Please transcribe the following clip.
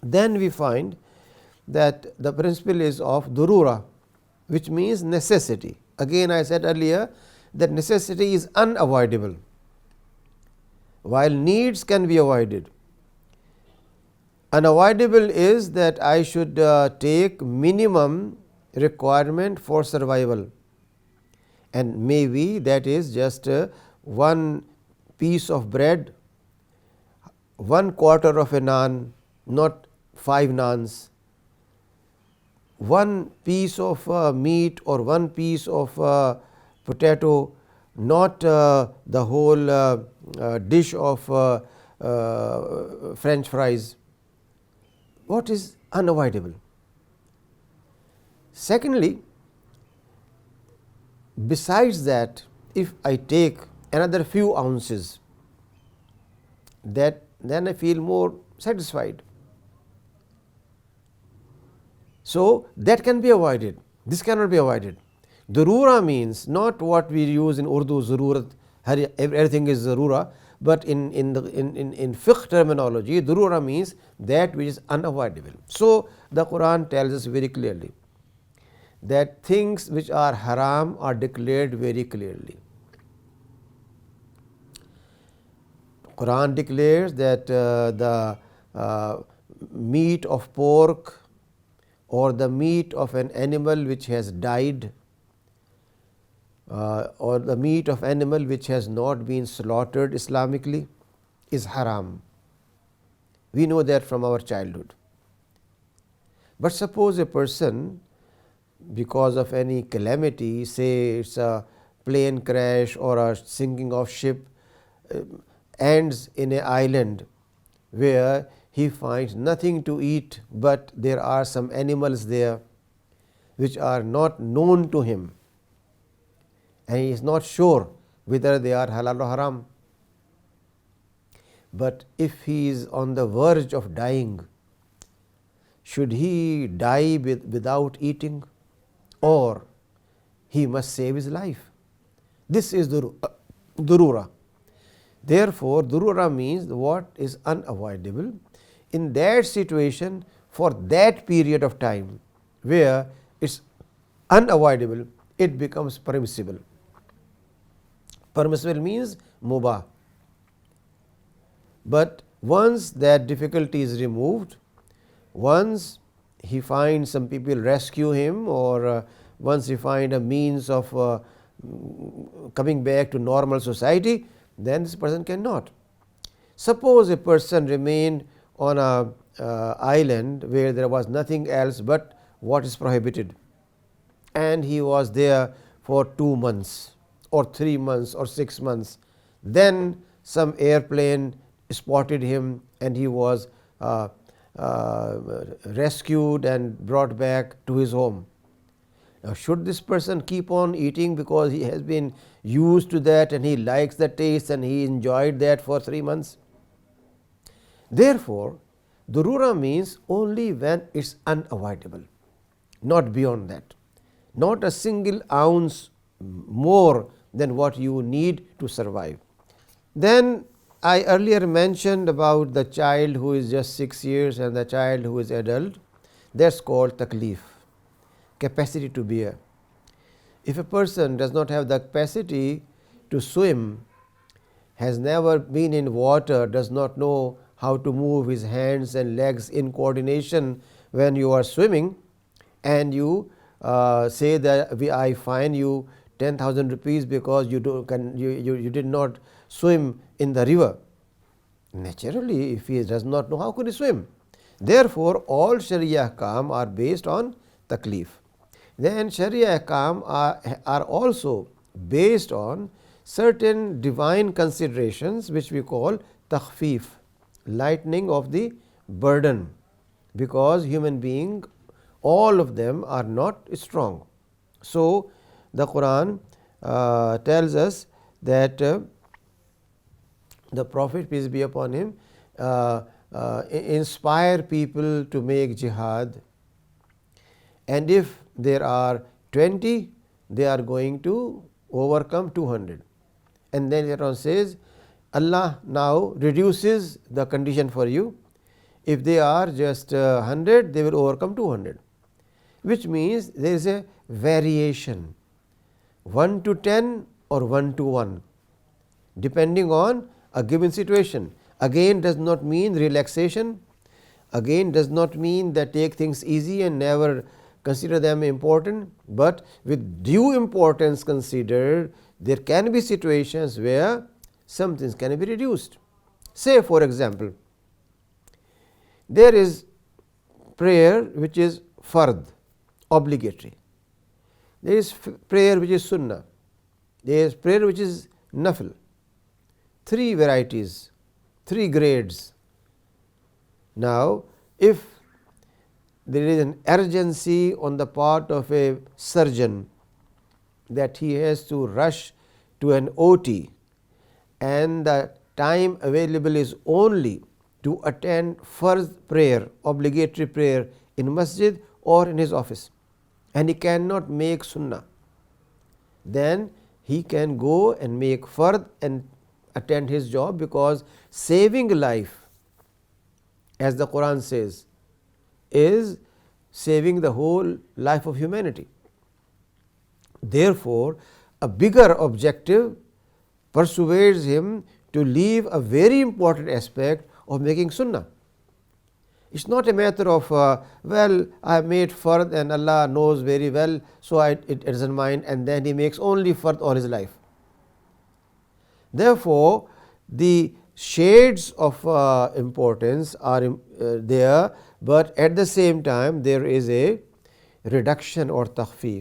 Then we find that the principle is of Darurah, which means necessity. Again, I said earlier that necessity is unavoidable, while needs can be avoided. Unavoidable is that I should take minimum requirement for survival, and maybe that is just one piece of bread, 1/4 of a naan, not 5 naans, one piece of meat or one piece of potato, not the whole dish of French fries. What is unavoidable? Secondly, besides that, if I take another few ounces, then I feel more satisfied. So that can be avoided. This cannot be avoided. Darurah means not what we use in Urdu, zarurat, everything is zarura, but in fiqh terminology, Darurah means that which is unavoidable. So the Quran tells us very clearly that things which are haram are declared very clearly. Quran declares that the meat of pork or the meat of an animal which has died or the meat of animal which has not been slaughtered Islamically is haram. We know that from our childhood. But suppose a person, because of any calamity, say it's a plane crash or a sinking of ship, ends in an island where he finds nothing to eat, but there are some animals there which are not known to him, and he is not sure whether they are halal or haram. But if he is on the verge of dying, should he die without eating, or he must save his life? This is Darurah. Therefore, Darurah means what is unavoidable. In that situation, for that period of time where it is unavoidable, it becomes permissible. Permissible means mubah. But once that difficulty is removed, once he finds some people rescue him, or once he finds a means of coming back to normal society, then this person cannot. Suppose a person remained on a island where there was nothing else but what is prohibited, and he was there for 2 months or 3 months or 6 months. Then some airplane spotted him and he was rescued and brought back to his home. Now, should this person keep on eating because he has been used to that and he likes the taste and he enjoyed that for 3 months? Therefore, Darurah means only when it is unavoidable, not beyond that, not a single ounce more than what you need to survive. Then I earlier mentioned about the child who is just 6 years and the child who is adult. That is called Taklif, capacity to bear. If a person does not have the capacity to swim, has never been in water, does not know how to move his hands and legs in coordination when you are swimming, and you say that I fine you 10,000 rupees because you did not swim in the river. Naturally, if he does not know, how could he swim? Therefore, all Sharia ahkam are based on taklif. Then Sharia ahkam are also based on certain divine considerations which we call takhfif, lightening of the burden, because human being, all of them are not strong. So the Quran tells us that the Prophet, peace be upon him, inspire people to make jihad, and if there are 20, they are going to overcome 200. And then later on says, Allah now reduces the condition for you. If they are just 100, they will overcome 200, which means there is a variation 1 to 10 or 1 to 1 depending on a given situation. Again, does not mean relaxation, again does not mean that take things easy and never consider them important, but with due importance considered, there can be situations where some things can be reduced. Say for example, there is prayer which is fard, obligatory. There is prayer which is sunnah. There is prayer which is nafil. 3 varieties, 3 grades. Now, if there is an urgency on the part of a surgeon that he has to rush to an OT and the time available is only to attend fard prayer, obligatory prayer in masjid or in his office, and he cannot make sunnah, then he can go and make fard and attend his job, because saving life, as the Quran says, is saving the whole life of humanity. Therefore, a bigger objective persuades him to leave a very important aspect of making sunnah. It is not a matter of well, I made fard and Allah knows very well, so it doesn't mind, and then he makes only fard all his life. Therefore, the shades of importance are there, but at the same time there is a reduction or takhfif.